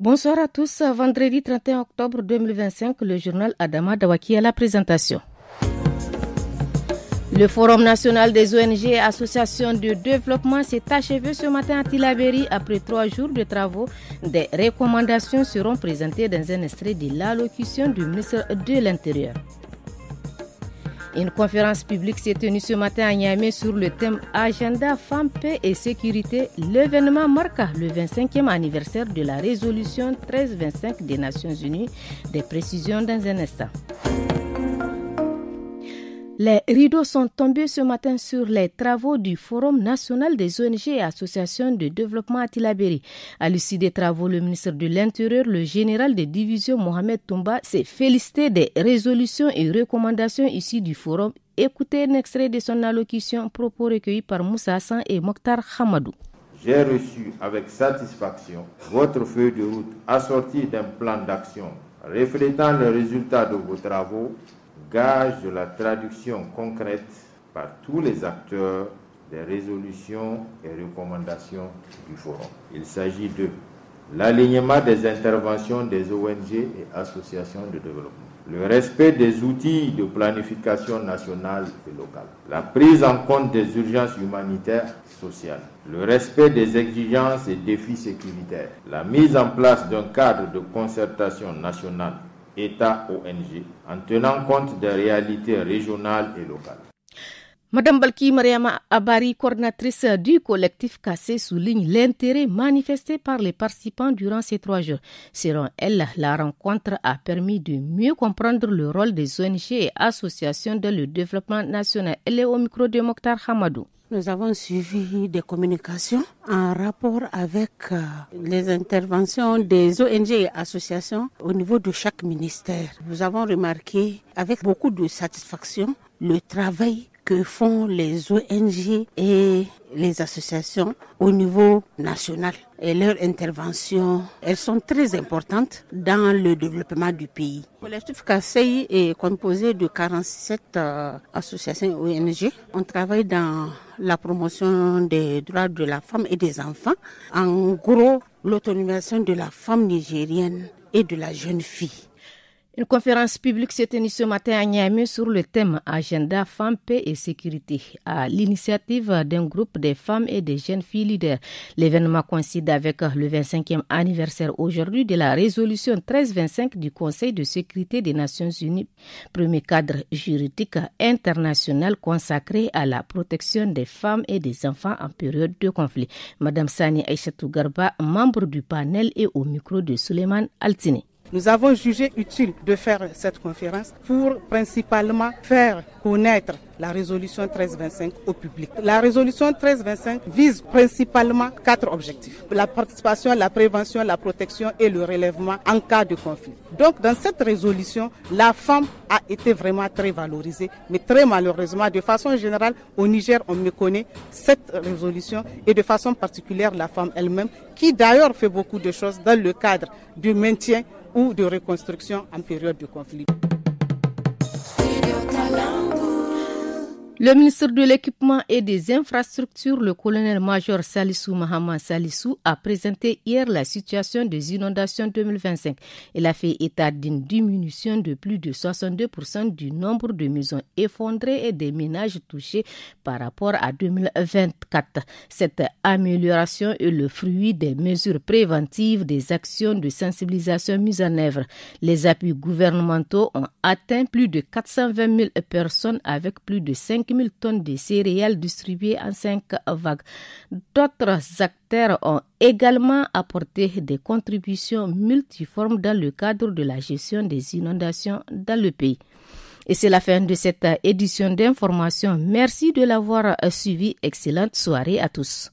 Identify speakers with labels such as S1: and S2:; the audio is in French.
S1: Bonsoir à tous. Vendredi 31 octobre 2025, le journal Adama Dawaki à la présentation. Le Forum national des ONG et associations de développement s'est achevé ce matin à Tillabéri après 3 jours de travaux. Des recommandations seront présentées dans un extrait de l'allocution du ministre de l'Intérieur. Une conférence publique s'est tenue ce matin à Niamey sur le thème Agenda Femmes, Paix et Sécurité. L'événement marque le 25e anniversaire de la résolution 1325 des Nations Unies. Des précisions dans un instant. Les rideaux sont tombés ce matin sur les travaux du Forum national des ONG et associations de développement à Tillabéri. À l'issue des travaux, le ministre de l'Intérieur, le général de division Mohamed Toumba, s'est félicité des résolutions et recommandations issues du Forum. Écoutez un extrait de son allocution, propos recueillis par Moussa Hassan et Mokhtar Hamadou.
S2: J'ai reçu avec satisfaction votre feuille de route assortie d'un plan d'action reflétant le résultat de vos travaux, gage de la traduction concrète par tous les acteurs des résolutions et recommandations du Forum. Il s'agit de l'alignement des interventions des ONG et associations de développement, le respect des outils de planification nationale et locale, la prise en compte des urgences humanitaires et sociales, le respect des exigences et défis sécuritaires, la mise en place d'un cadre de concertation nationale État-ONG, en tenant compte des réalités régionales et locales.
S1: Madame Balki Mariama Abari, coordinatrice du collectif Cassé, souligne l'intérêt manifesté par les participants durant ces 3 jours. Selon elle, la rencontre a permis de mieux comprendre le rôle des ONG et associations dans le développement national. Elle est au micro de Mokhtar Hamadou.
S3: Nous avons suivi des communications en rapport avec les interventions des ONG et associations au niveau de chaque ministère. Nous avons remarqué avec beaucoup de satisfaction le travail que font les ONG et les associations au niveau national. Et leurs interventions, elles sont très importantes dans le développement du pays. Le collectif CACEI est composé de 47 associations ONG. On travaille dans la promotion des droits de la femme et des enfants. En gros, l'autonomisation de la femme nigérienne et de la jeune fille.
S1: Une conférence publique s'est tenue ce matin à Niamey sur le thème Agenda Femmes, Paix et Sécurité, à l'initiative d'un groupe de femmes et de jeunes filles leaders. L'événement coïncide avec le 25e anniversaire aujourd'hui de la résolution 1325 du Conseil de sécurité des Nations Unies, premier cadre juridique international consacré à la protection des femmes et des enfants en période de conflit. Madame Sani Aïchatou Garba, membre du panel, est au micro de Suleiman Altini.
S4: Nous avons jugé utile de faire cette conférence pour principalement faire connaître la résolution 1325 au public. La résolution 1325 vise principalement 4 objectifs. La participation, la prévention, la protection et le relèvement en cas de conflit. Donc dans cette résolution, la femme a été vraiment très valorisée, mais très malheureusement, de façon générale, au Niger, on méconnaît cette résolution et de façon particulière la femme elle-même, qui d'ailleurs fait beaucoup de choses dans le cadre du maintien ou de reconstruction en période de conflit.
S1: Le ministre de l'Équipement et des Infrastructures, le colonel-major Salissou Mahaman Salissou, a présenté hier la situation des inondations 2025. Il a fait état d'une diminution de plus de 62% du nombre de maisons effondrées et des ménages touchés par rapport à 2024. Cette amélioration est le fruit des mesures préventives, des actions de sensibilisation mises en œuvre. Les appuis gouvernementaux ont atteint plus de 420 000 personnes avec plus de 5 000 tonnes de céréales distribuées en 5 vagues. D'autres acteurs ont également apporté des contributions multiformes dans le cadre de la gestion des inondations dans le pays. Et c'est la fin de cette édition d'information. Merci de l'avoir suivi. Excellente soirée à tous.